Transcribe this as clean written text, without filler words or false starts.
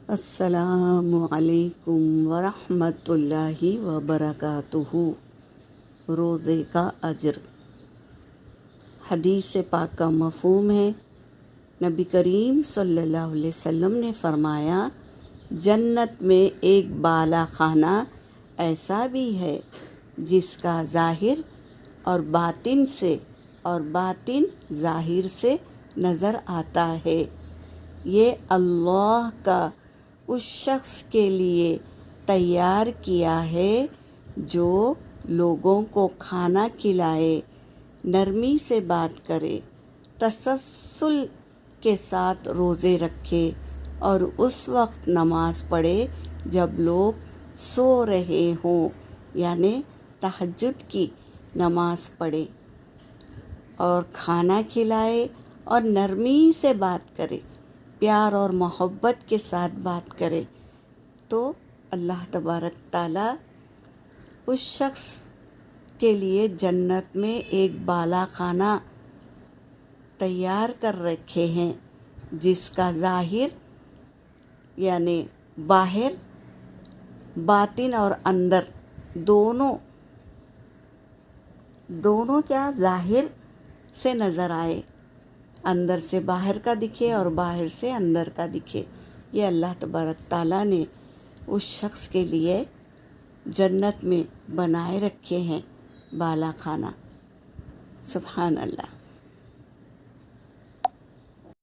السلام علیکم ورحمۃ اللہ وبرکاتہ۔ روزے کا اجر۔ حدیث پاک کا مفہوم ہے، نبی کریم صلی اللہ علیہ وسلم نے فرمایا، جنت میں ایک بالا خانہ ایسا بھی ہے جس کا ظاہر اور باطن ظاہر سے نظر آتا ہے۔ یہ اللہ کا اس شخص کے لیے تیار کیا ہے جو لوگوں کو کھانا کھلائے، نرمی سے بات کرے، تسلسل کے ساتھ روزے رکھے اور اس وقت نماز پڑھے جب لوگ سو رہے ہوں، یعنی تہجد کی نماز پڑھے، اور کھانا کھلائے اور نرمی سے بات کرے، پیار اور محبت کے ساتھ بات کرے، تو اللہ تبارک تعالیٰ اس شخص کے لیے جنت میں ایک بالا خانہ تیار کر رکھے ہیں جس کا ظاہر یعنی باہر، باطن اور اندر دونوں کیا ظاہر سے نظر آئے، اندر سے باہر کا دکھے اور باہر سے اندر کا دکھے۔ یہ اللہ تبارک تعالیٰ نے اس شخص کے لیے جنت میں بنائے رکھے ہیں بالا خانہ۔ سبحان اللہ۔